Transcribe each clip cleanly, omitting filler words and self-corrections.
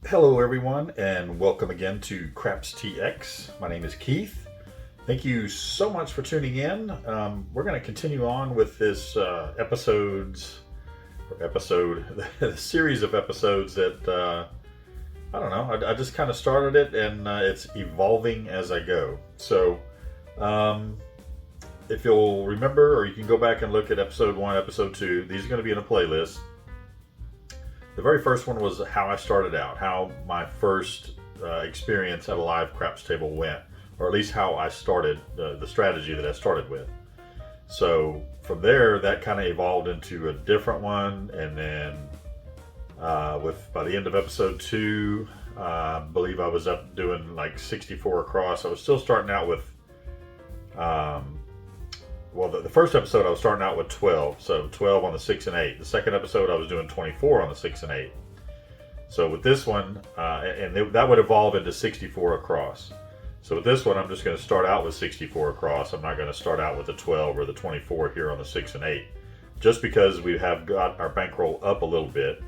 Hello everyone and welcome again to Craps TX. My name is Keith. Thank you so much for tuning in. We're going to continue on with this the series of episodes that I don't know, I just kind of started it and it's evolving as I go. So if you'll remember, or you can go back and look at episode 1, episode 2, these are going to be in a playlist. The very first one was how I started out, how my first experience at a live craps table went, or at least how I started, the strategy that I started with. So from there, that kind of evolved into a different one, and then by the end of episode 2, I believe I was up doing like 64 across. I was still starting out with, the first episode I was starting out with 12, so 12 on the 6 and 8. The second episode I was doing 24 on the 6 and 8. So with this one, that would evolve into 64 across. So with this one, I'm just going to start out with 64 across. I'm not going to start out with the 12 or the 24 here on the 6 and 8. Just because we have got our bankroll up a little bit.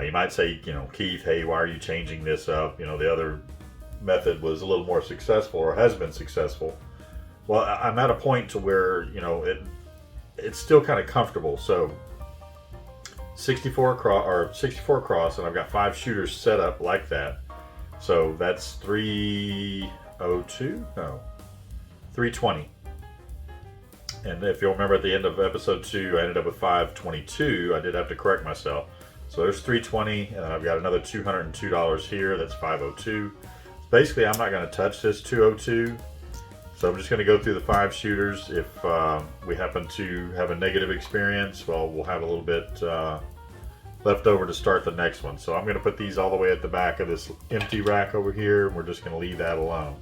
You might say, Keith, hey, why are you changing this up? The other method was a little more successful, or has been successful. Well, I'm at a point to where, it's still kind of comfortable. So 64 across, and I've got 5 shooters set up like that. So that's 320. And if you'll remember at the end of episode 2, I ended up with 522. I did have to correct myself. So there's 320, and I've got another $202 here. That's 502. Basically, I'm not going to touch this 202. So I'm just going to go through the 5 shooters. If we happen to have a negative experience, well, we'll have a little bit left over to start the next one. So I'm going to put these all the way at the back of this empty rack over here, and we're just going to leave that alone.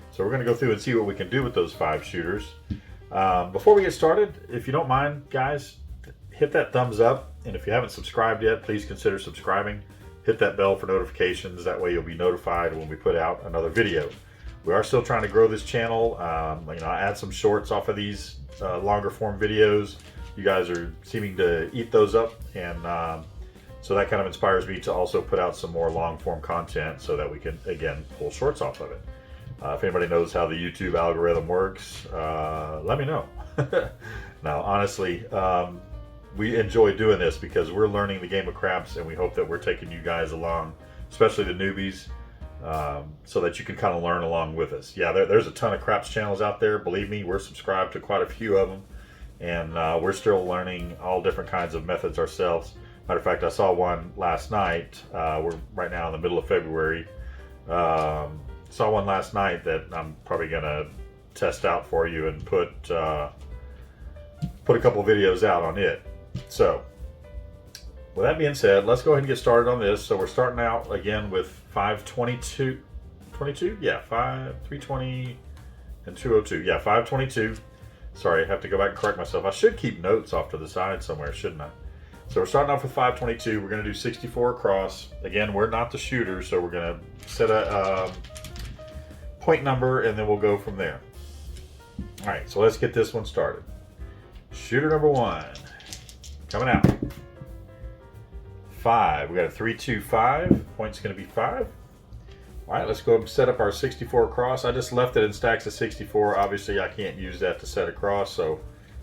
So we're going to go through and see what we can do with those 5 shooters. Before we get started, if you don't mind, guys, hit that thumbs up. And if you haven't subscribed yet, please consider subscribing. Hit that bell for notifications. That way you'll be notified when we put out another video. We are still trying to grow this channel. I add some shorts off of these longer form videos. You guys are seeming to eat those up, and so that kind of inspires me to also put out some more long form content so that we can, again, pull shorts off of it. If anybody knows how the YouTube algorithm works, let me know. Now, honestly, we enjoy doing this because we're learning the game of craps, and we hope that we're taking you guys along, especially the newbies, so that you can kind of learn along with us. Yeah, there's a ton of craps channels out there. Believe me, we're subscribed to quite a few of them, and we're still learning all different kinds of methods ourselves. Matter of fact, I saw one last night. We're right now in the middle of February. Saw one last night that I'm probably going to test out for you and put a couple videos out on it. So, with that being said, let's go ahead and get started on this. So we're starting out again with 522, 22? Yeah, 320 and 202. Yeah, 522. Sorry, I have to go back and correct myself. I should keep notes off to the side somewhere, shouldn't I? So we're starting off with 522. We're going to do 64 across. Again, we're not the shooter, so we're going to set a point number, and then we'll go from there. All right, so let's get this one started. Shooter number 1. Coming out. 5. We got a 325. Point's going to be 5. All right, let's go and set up our 64 across. I just left it in stacks of 64. Obviously, I can't use that to set across, so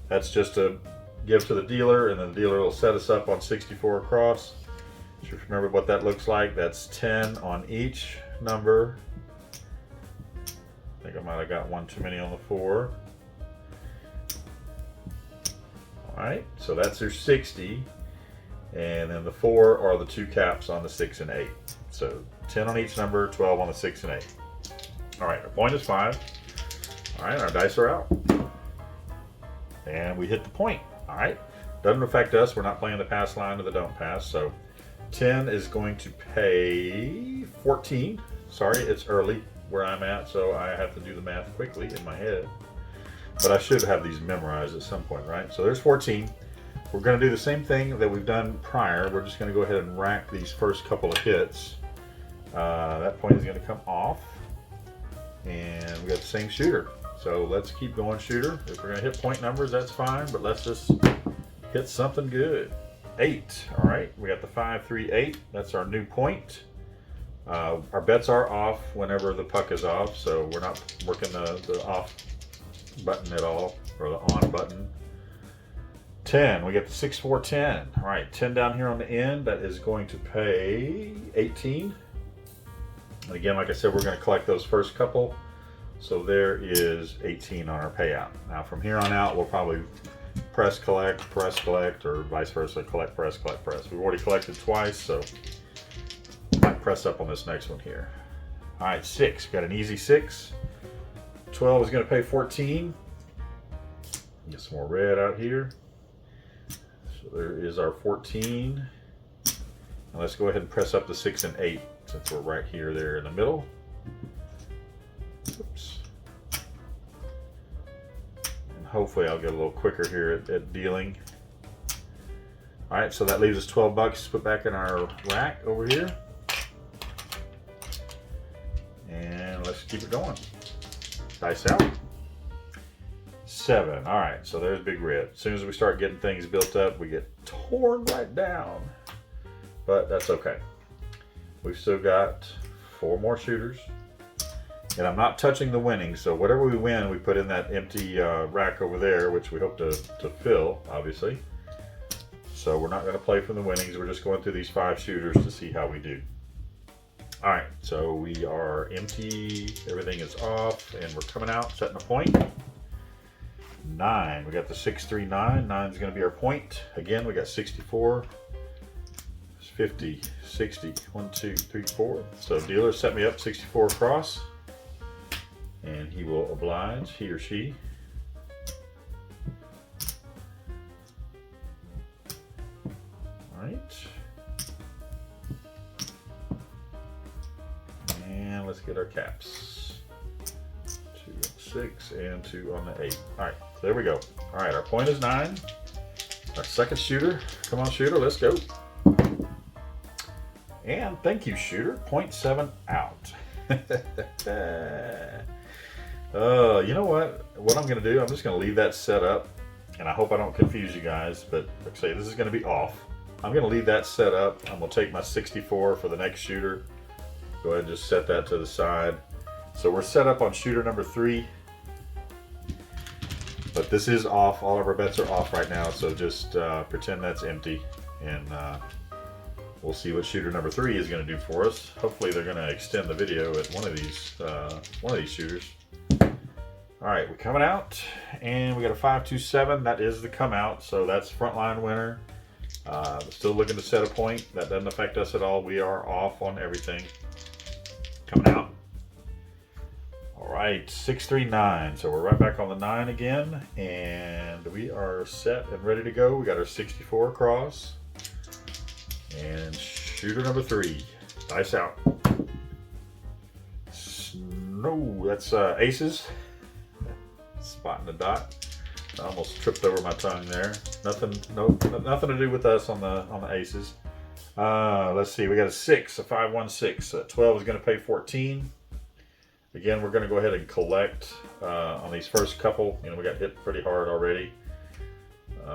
that's just to give to the dealer, and then the dealer will set us up on 64 across. Just remember what that looks like. That's 10 on each number. I think I might have got one too many on the 4. All right, so that's your 60, and then the 4 are the 2 caps on the 6 and 8. So 10 on each number, 12 on the 6 and 8. All right, our point is 5. All right, our dice are out, and we hit the point. All right, doesn't affect us. We're not playing the pass line or the don't pass. So 10 is going to pay 14. Sorry, it's early where I'm at, so I have to do the math quickly in my head. But I should have these memorized at some point, right? So there's 14. We're going to do the same thing that we've done prior. We're just going to go ahead and rack these first couple of hits. That point is going to come off. And we got the same shooter. So let's keep going, shooter. If we're going to hit point numbers, that's fine. But let's just hit something good. 8. All right, we got the 5, 3, 8. That's our new point. Our bets are off whenever the puck is off, so we're not working the off button at all, or the on button. 10, we get the 6, 4, 10. All right, 10 down here on the end, that is going to pay 18. And again, like I said, we're going to collect those first couple. So there is 18 on our payout. Now from here on out, we'll probably press, collect, or vice versa, collect, press. We've already collected twice, so might press up on this next one here. All right, 6, got an easy 6. 12 is going to pay 14. Get some more red out here. So there is our 14. Now let's go ahead and press up the 6 and 8 since we're right here there in the middle. Oops. And hopefully I'll get a little quicker here at dealing. All right, so that leaves us 12 bucks to put back in our rack over here. And let's keep it going. Dice out. 7. All right, so there's big red. As soon as we start getting things built up, we get torn right down. But that's okay. We've still got 4 more shooters. And I'm not touching the winnings, so whatever we win, we put in that empty rack over there, which we hope to fill, obviously. So we're not going to play from the winnings. We're just going through these 5 shooters to see how we do. All right, so we are empty. Everything is off, and we're coming out, setting a point. 9. We got the 6, 3, 9. 9 is going to be our point. Again, we got 64, 50, 60. 1, 2, 3, 4. So dealer set me up 64 across, and he will oblige, he or she. All right. And let's get our caps. 2 on 6 and 2 on the 8. All right, so there we go. All right, our point is 9. Our second shooter. Come on, shooter, let's go. And thank you, shooter. 0.7 out. You know what? What I'm going to do, I'm just going to leave that set up. And I hope I don't confuse you guys, but like I say, this is going to be off. I'm going to leave that set up. I'm going to take my 64 for the next shooter. Go ahead and just set that to the side. So we're set up on shooter number 3. But this is off. All of our bets are off right now. So just pretend that's empty. And we'll see what shooter number 3 is going to do for us. Hopefully they're going to extend the video at one of these shooters. All right, we're coming out. And we got a 5, 2, 7. That is the come out. So that's frontline winner. Still looking to set a point. That doesn't affect us at all. We are off on everything. Coming out. All right, 6, 3, 9. So we're right back on the 9 again, and we are set and ready to go. We got our 64 across, and shooter number 3. Dice out. No, that's aces. Spotting the dot. I almost tripped over my tongue there. Nothing to do with us on the aces. Let's see, we got a 6, a 5, 1, 6. 12 is going to pay 14. Again, we're going to go ahead and collect on these first couple. You know, we got hit pretty hard already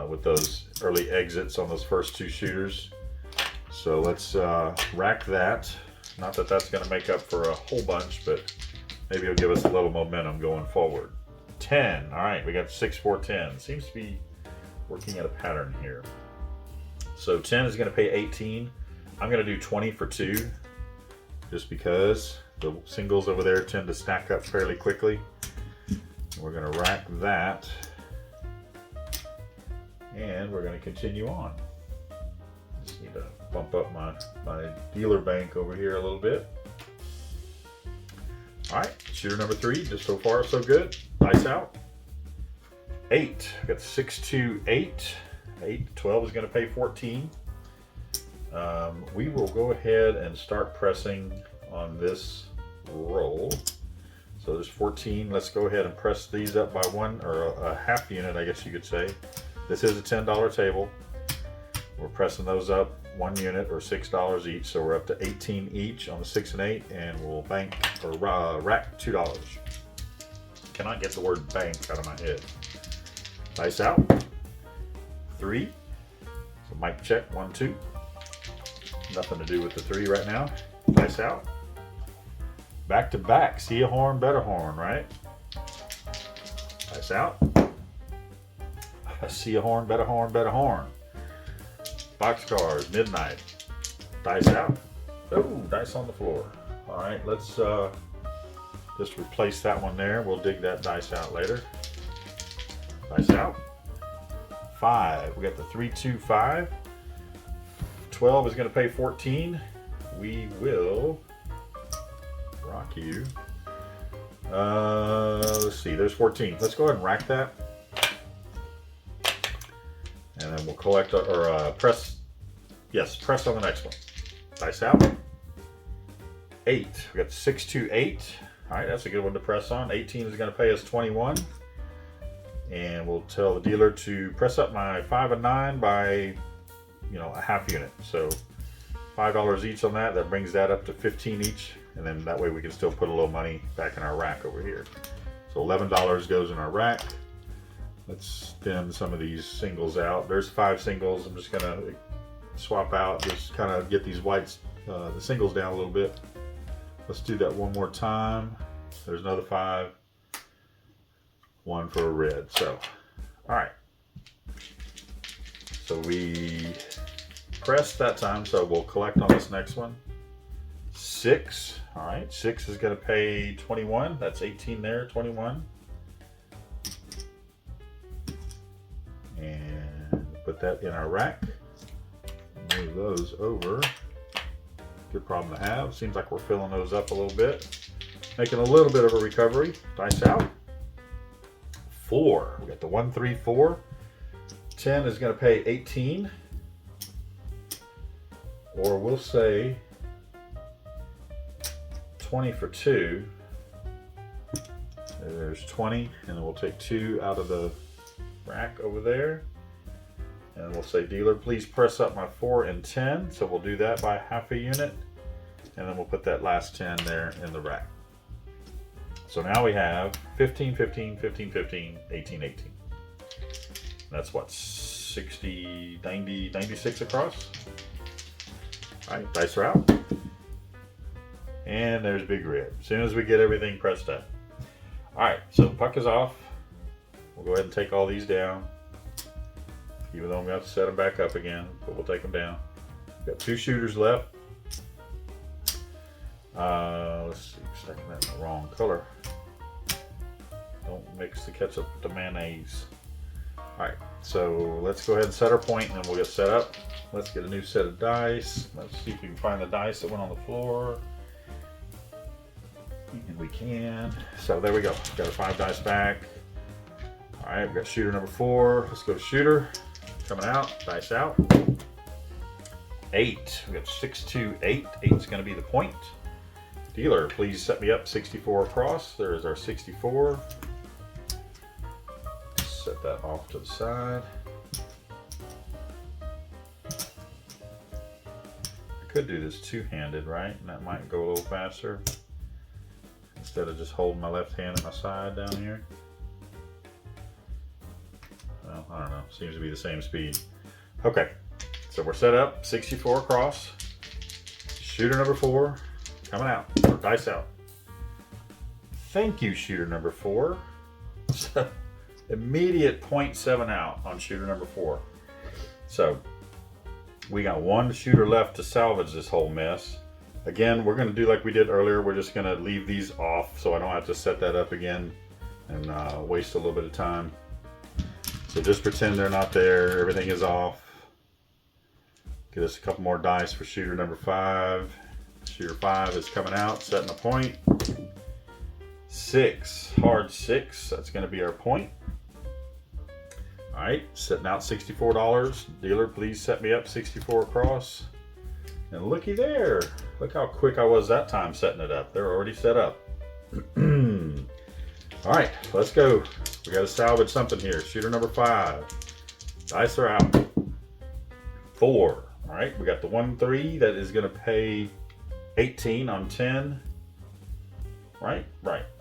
with those early exits on those first 2 shooters. So let's rack that. Not that that's going to make up for a whole bunch, but maybe it'll give us a little momentum going forward. 10. All right, we got 6, 4, 10. Seems to be working at a pattern here. So 10 is going to pay 18. I'm going to do 20 for 2, just because the singles over there tend to stack up fairly quickly. We're going to rack that, and we're going to continue on. Just need to bump up my dealer bank over here a little bit. All right, shooter number 3. Just so far, so good. Dice out. 8. I got 6, 2, 8. 8, 12 is going to pay 14. We will go ahead and start pressing on this roll. So there's 14. Let's go ahead and press these up by 1 or a half unit, I guess you could say. This is a $10 table. We're pressing those up 1 unit or $6 each, so we're up to 18 each on the 6 and 8, and we'll bank or rack $2. Cannot get the word bank out of my head. Dice out. 3. So mic check. 1, 2. Nothing to do with the 3 right now. Dice out. Back to back. See a horn, bet a horn, right? Dice out. See a horn, bet a horn, bet a horn. Boxcars, midnight. Dice out. Oh, dice on the floor. All right, let's just replace that one there. We'll dig that dice out later. Dice out. 5. We got the 3, 2, 5. 12 is going to pay 14. We will rock you. Let's see, there's 14. Let's go ahead and rack that. And then we'll collect or press. Yes, press on the next one. Dice out. 8. We got 6, 2, 8. All right, that's a good one to press on. 18 is going to pay us 21. And we'll tell the dealer to press up my 5 and 9 by, a half unit. So $5 each on that. That brings that up to 15 each. And then that way we can still put a little money back in our rack over here. So $11 goes in our rack. Let's thin some of these singles out. There's 5 singles. I'm just gonna swap out, just kind of get these whites, the singles down a little bit. Let's do that one more time. There's another 5. 1 for a red. So, all right. So we pressed that time, so we'll collect on this next one. 6. All right, 6 is going to pay 21. That's 18 there, 21. And put that in our rack. Move those over. Good problem to have. Seems like we're filling those up a little bit. Making a little bit of a recovery. Dice out. 4. We got the 1, 3, 4. 10 is going to pay 18. Or we'll say 20 for 2. There's 20, and then we'll take 2 out of the rack over there. And we'll say, dealer, please press up my 4 and 10. So we'll do that by half a unit. And then we'll put that last 10 there in the rack. So now we have 15, 15, 15, 15, 18, 18. That's what, 60, 90, 96 across? All right, dice are out. And there's big red. As soon as we get everything pressed up. All right, so the puck is off. We'll go ahead and take all these down. Even though we have to set them back up again, but we'll take them down. We've got 2 shooters left. Let's see, stacking that in the wrong color. Don't mix the ketchup with the mayonnaise. All right, so let's go ahead and set our point, and then we'll get set up. Let's get a new set of dice. Let's see if we can find the dice that went on the floor. And we can. So there we go. Got our 5 dice back. All right, we got shooter number 4. Let's go to shooter. Coming out, dice out. 8. We got 6, 2, 8. 8 is going to be the point. Dealer, please set me up 64 across. There is our 64. Set that off to the side. I could do this two-handed, right? And that might go a little faster. Instead of just holding my left hand at my side down here. Well, I don't know. Seems to be the same speed. Okay, so we're set up 64 across. Shooter number 4 coming out, or dice out. Thank you, shooter number 4. Immediate 0.7 out on shooter number 4. So we got 1 shooter left to salvage this whole mess. Again, we're going to do like we did earlier. We're just going to leave these off so I don't have to set that up again and waste a little bit of time. So just pretend they're not there. Everything is off. Get us a couple more dice for shooter number 5. Shooter 5 is coming out, setting a point. 6, hard 6. That's going to be our point. All right, setting out $64. Dealer, please set me up 64 across. And looky there. Look how quick I was that time setting it up. They're already set up. All right, let's go. We got to salvage something here. Shooter number 5. Dice are out. 4. All right, we got the 1, 3 that is going to pay 18 on 10. Right.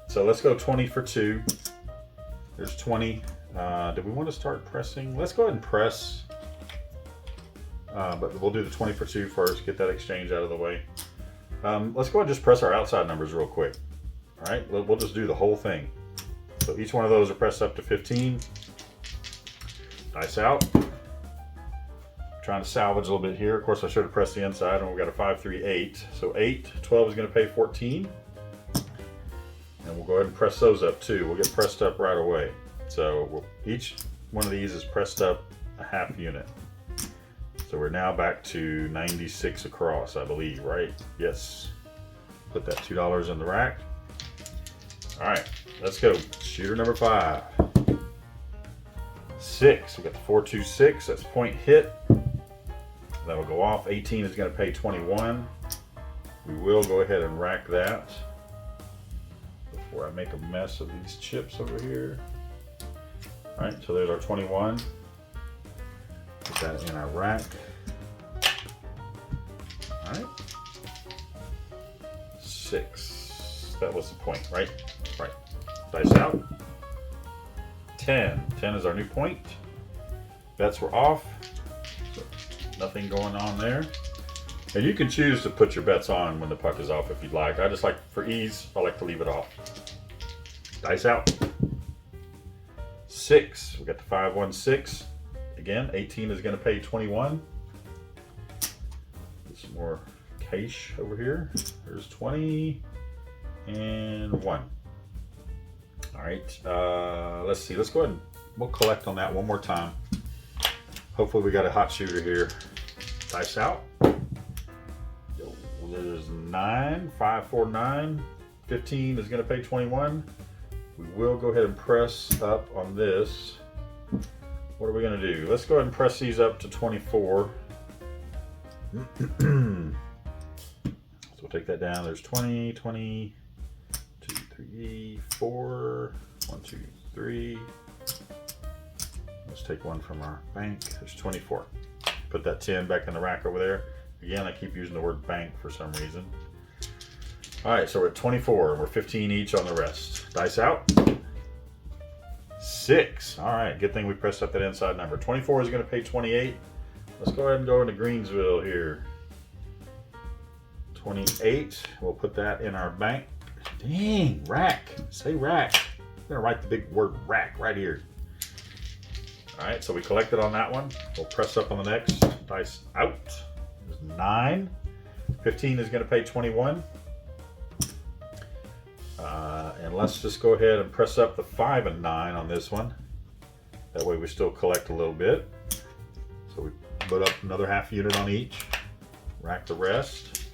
So let's go 20 for 2. There's 20. Do we want to start pressing? Let's go ahead and press. But we'll do the 20 for 2 first. Get that exchange out of the way. Let's go ahead and just press our outside numbers real quick. All right, we'll just do the whole thing. So each one of those are pressed up to 15. Dice out. Trying to salvage a little bit here. Of course, I should have pressed the inside, and we've got a 5, 3, 8. So 8, 12 is going to pay 14. And we'll go ahead and press those up too. We'll get pressed up right away. So each one of these is pressed up a half unit. So we're now back to 96 across, I believe, right? Yes. Put that $2 in the rack. All right, let's go. Shooter number 5. 6. We got the 4, 2, 6. That's point hit. That will go off. 18 is going to pay 21. We will go ahead and rack that before I make a mess of these chips over here. All right, so there's our 21. Put that in our rack. All right. 6. That was the point, right? Right. Dice out. 10. 10 is our new point. Bets were off. So nothing going on there. And you can choose to put your bets on when the puck is off if you'd like. I just like, for ease, I like to leave it off. Dice out. 6. We got the 5, 1, 6. Again, 18 is going to pay 21. Get some more cash over here. There's 20 and 1. All right, let's see. Let's go ahead and we'll collect on that one more time. Hopefully we got a hot shooter here. Dice out. There's 9, 5, 4, 9. 15 is going to pay 21. We will go ahead and press up on this. What are we going to do? Let's go ahead and press these up to 24. So we'll take that down. There's 20, 20, 2, 3, 4. 1, 2, 3. Let's take one from our bank. There's 24. Put that 10 back in the rack over there. Again, I keep using the word bank for some reason. All right, so we're at 24 and we're 15 each on the rest. Dice out. 6. All right, good thing we pressed up that inside number. 24 is going to pay 28. Let's go ahead and go into Greensville here. 28. We'll put that in our bank. Dang, rack. Say rack. I'm going to write the big word rack right here. All right, so we collected on that one. We'll press up on the next. Dice out. There's 9. 15 is going to pay 21. And let's just go ahead and press up the 5 and 9 on this one. That way we still collect a little bit. So we put up another half unit on each. Rack the rest.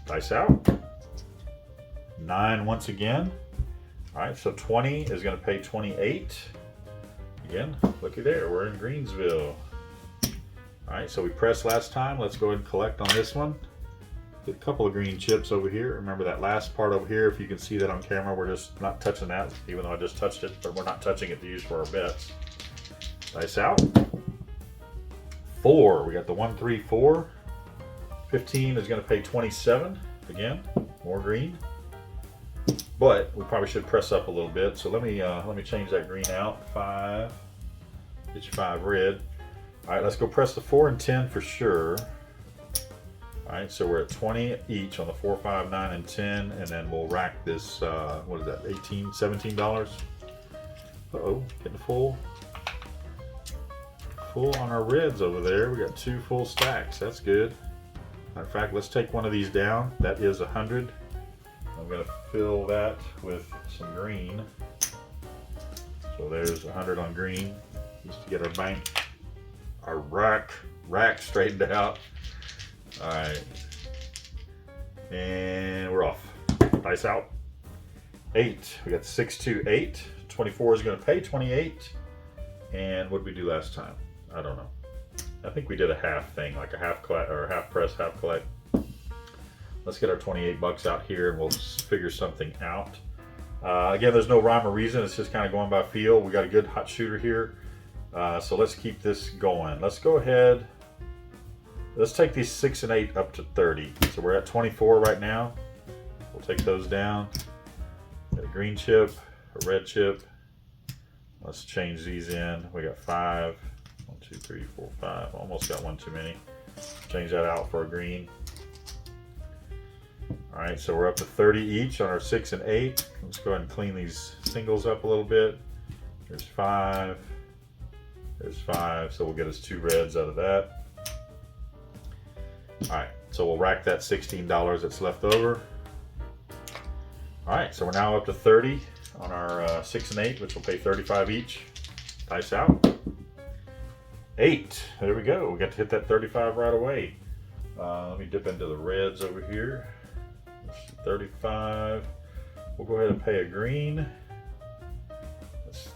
Dice out. 9 once again. All right, so 20 is going to pay 28. Again, looky there, we're in Greensville. All right, so we pressed last time. Let's go ahead and collect on this one. Get a couple of green chips over here. Remember that last part over here, if you can see that on camera, we're just not touching that, even though I just touched it, but we're not touching it to use for our bets. Dice out. 4, we got the 1, 3, 4. 15 is gonna pay 27. Again, more green. But we probably should press up a little bit. So let me change that green out. 5, get your 5 red. All right, let's go press the 4 and 10 for sure. All right, so we're at 20 each on the 4, 5, 9, and 10, and then we'll rack this, what is that, 18, $17? Uh-oh, getting full on our reds over there. We got 2 full stacks, that's good. Matter of fact, let's take one of these down. That is 100. I'm gonna fill that with some green. So there's 100 on green, just to get our bank, our rack straightened out. All right, and we're off. Dice out. 8. We got 6, 2, 8. 24 is going to pay 28. And what did we do last time? I don't know. I think we did a half thing, like a half collect or half press, half collect. Let's get our 28 bucks out here, and we'll figure something out. Again, there's no rhyme or reason. It's just kind of going by feel. We got a good hot shooter here, so let's keep this going. Let's go ahead. Let's take these 6 and 8 up to 30. So we're at 24 right now. We'll take those down. Got a green chip, a red chip. Let's change these in. We got 5. 1, 2, 3, 4, 5. Almost got one too many. Change that out for a green. right, so we're up to 30 each on our 6 and 8. Let's go ahead and clean these singles up a little bit. There's 5. There's 5, so we'll get us 2 reds out of that. All right, so we'll rack that $16 that's left over. All right, so we're now up to 30 on our 6 and 8, which will pay 35 each. Dice out. 8. There we go. We got to hit that 35 right away. Let me dip into the reds over here. 35. We'll go ahead and pay a green. That's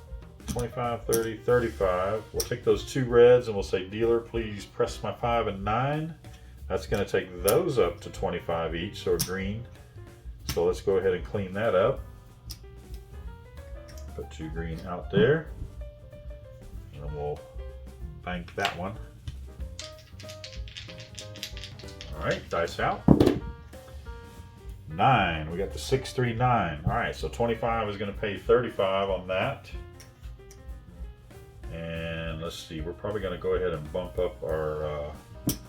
25, 30, 35. We'll take those 2 reds and we'll say, dealer, please press my 5 and 9. That's going to take those up to 25 each, so a green. So let's go ahead and clean that up. Put 2 green out there. And we'll bank that one. All right, dice out. 9. We got the 6, 3, 9. All right, so 25 is going to pay 35 on that. And let's see, we're probably going to go ahead and bump up our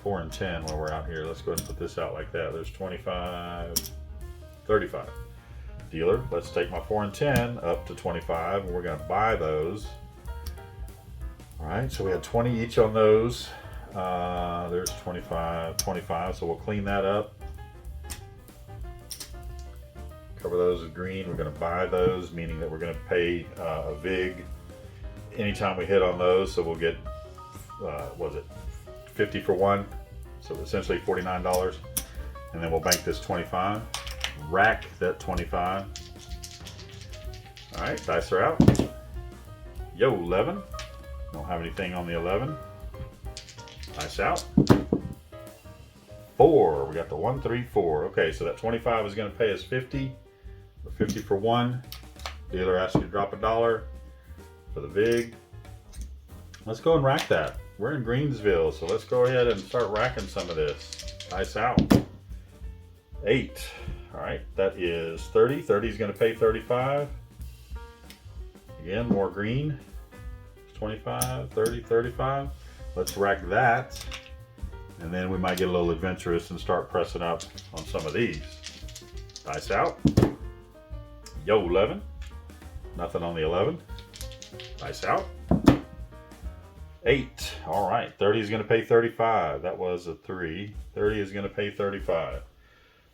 4 and 10 while we're out here. Let's go ahead and put this out like that. There's 25, 35. Dealer, let's take my 4 and 10 up to 25, and we're going to buy those. All right, so we had 20 each on those. There's 25, 25, so we'll clean that up. Cover those with green. We're going to buy those, meaning that we're going to pay a VIG anytime we hit on those. So we'll get, what was it, 50 for 1, so essentially $49. And then we'll bank this 25, rack that 25. All right, dice are out. Yo, 11. Don't have anything on the 11. Dice out. 4. We got the 1, 3, 4. Okay, so that 25 is going to pay us 50. 50 for 1. Dealer asks you to drop $1 for the VIG. Let's go and rack that. We're in Greensville, so let's go ahead and start racking some of this. Dice out. 8. All right, that is 30. 30 is going to pay 35. Again, more green. 25, 30, 35. Let's rack that. And then we might get a little adventurous and start pressing up on some of these. Dice out. Yo, 11. Nothing on the 11. Dice out. 8. All right, 30 is going to pay 35. That was a 3. 30 is going to pay 35.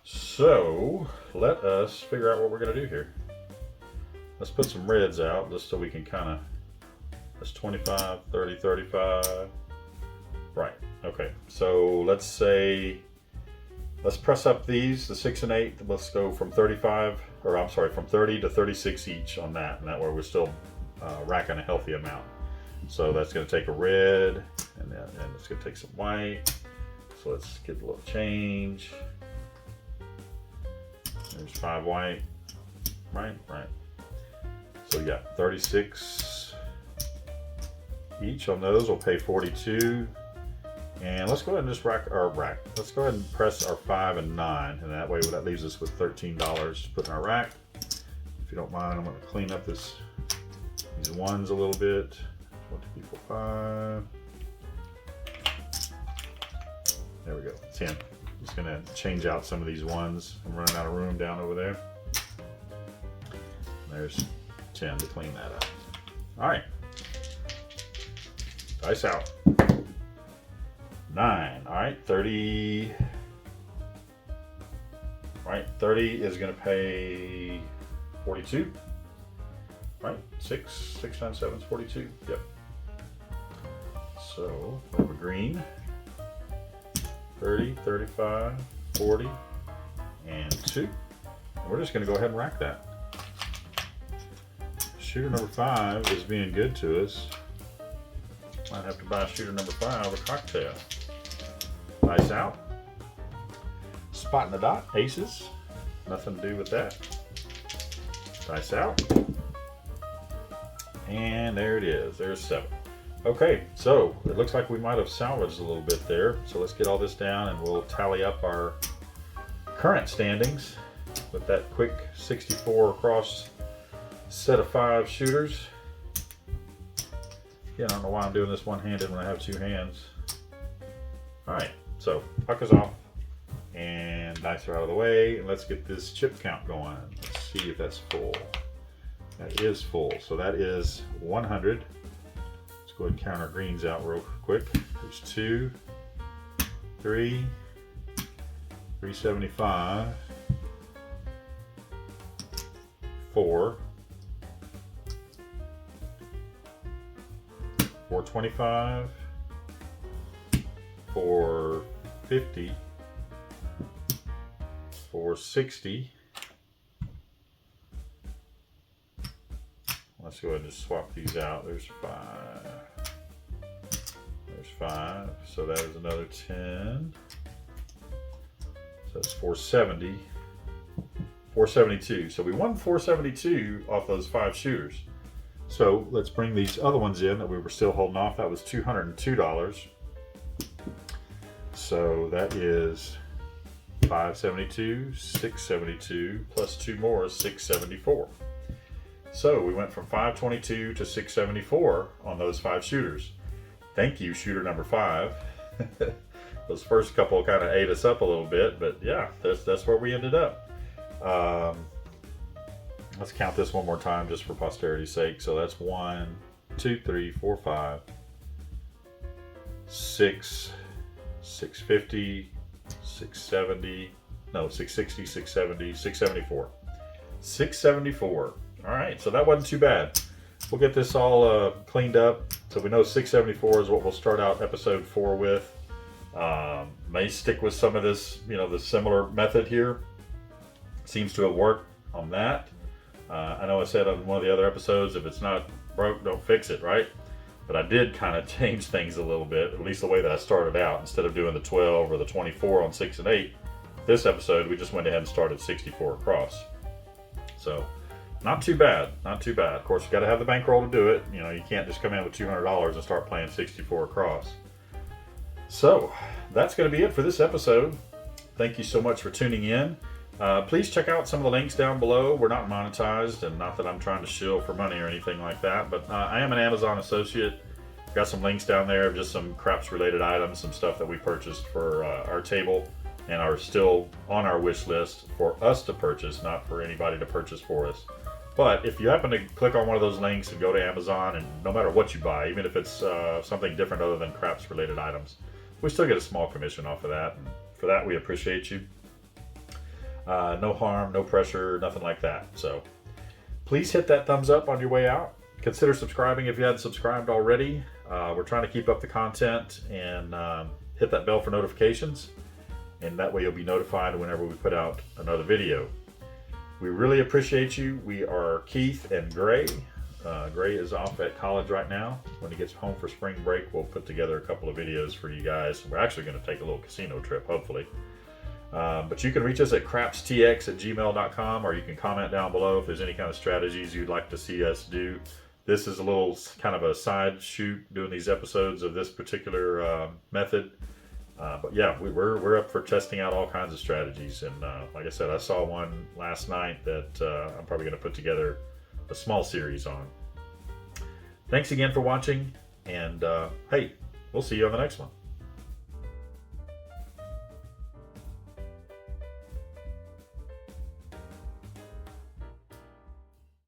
So let us figure out what we're going to do here. Let's put some reds out just so we can kind of, that's 25, 30, 35. Right, okay, so let's say, let's press up these, the 6 and 8. Let's go from 35, or I'm sorry, from 30 to 36 each on that, and that way we're still racking a healthy amount. So that's going to take a red, and it's going to take some white. So let's get a little change. There's 5 white, right. So we got 36 each on those. We'll pay 42. And let's go ahead and just rack. Let's go ahead and press our 5 and 9, and that way that leaves us with $13 to put in our rack. If you don't mind, I'm going to clean up these ones a little bit. 1, 2, 3, 4, 5. There we go. 10. I'm just going to change out some of these ones. I'm running out of room down over there. There's 10 to clean that up. All right. Dice out. 9. All right, 30. All right, 30 is going to pay 42. All right, 6 times 7 is 42. Yep. So we have a green. 30, 35, 40, and 2. We're just going to go ahead and rack that. Shooter number 5 is being good to us. Might have to buy shooter number 5 a cocktail. Dice out. Spot in the dot, aces. Nothing to do with that. Dice out. And there it is, there's 7. Okay, so it looks like we might have salvaged a little bit there. So let's get all this down and we'll tally up our current standings with that quick 64 across set of 5 shooters. Yeah, I don't know why I'm doing this one-handed when I have 2 hands. All right, so puck is off, and dice are out of the way, and let's get this chip count going. Let's see if that's full. That is full, so that is 100. Let's go ahead and count our greens out real quick. There's 2, 3, 375, 4, 425, 450, 460. Let's go ahead and just swap these out. There's 5. There's 5. So that is another 10. So that's 470. 472. So we won 472 off those 5 shooters. So let's bring these other ones in that we were still holding off. That was $202. So that is 572, 672, plus 2 more is 674. So we went from 522 to 674 on those 5 shooters. Thank you, shooter number 5. Those first couple kind of ate us up a little bit, but yeah, that's where we ended up. Let's count this one more time just for posterity's sake. So that's 1, 2, 3, 4, 5, 6, 650, 670, no, 660, 670, 674. 674. All right, so that wasn't too bad. We'll get this all cleaned up. So we know 674 is what we'll start out episode 4 with. May stick with some of this, the similar method here. Seems to have worked on that. I know I said on one of the other episodes, if it's not broke, don't fix it, right? But I did kind of change things a little bit, at least the way that I started out. Instead of doing the 12 or the 24 on 6 and 8, this episode we just went ahead and started 64 across. So not too bad, not too bad. Of course, you got to have the bankroll to do it. You can't just come in with $200 and start playing 64 across. So that's going to be it for this episode. Thank you so much for tuning in. Please check out some of the links down below. We're not monetized, and not that I'm trying to shill for money or anything like that, but I am an Amazon associate. Got some links down there of just some craps related items, some stuff that we purchased for our table and are still on our wish list for us to purchase, not for anybody to purchase for us. But if you happen to click on one of those links and go to Amazon, and no matter what you buy, even if it's something different other than craps related items, we still get a small commission off of that. And for that, we appreciate you. No harm, no pressure, nothing like that. So please hit that thumbs up on your way out. Consider subscribing if you hadn't subscribed already. We're trying to keep up the content, and hit that bell for notifications, and that way you'll be notified whenever we put out another video. We really appreciate you. We are Keith and Gray. Gray is off at college right now. When he gets home for spring break, we'll put together a couple of videos for you guys. We're actually going to take a little casino trip, hopefully. But you can reach us at crapstx@gmail.com, or you can comment down below if there's any kind of strategies you'd like to see us do. This is a little kind of a side shoot, doing these episodes of this particular method. But yeah, we're up for testing out all kinds of strategies. And like I said, I saw one last night that I'm probably going to put together a small series on. Thanks again for watching, and hey, we'll see you on the next one.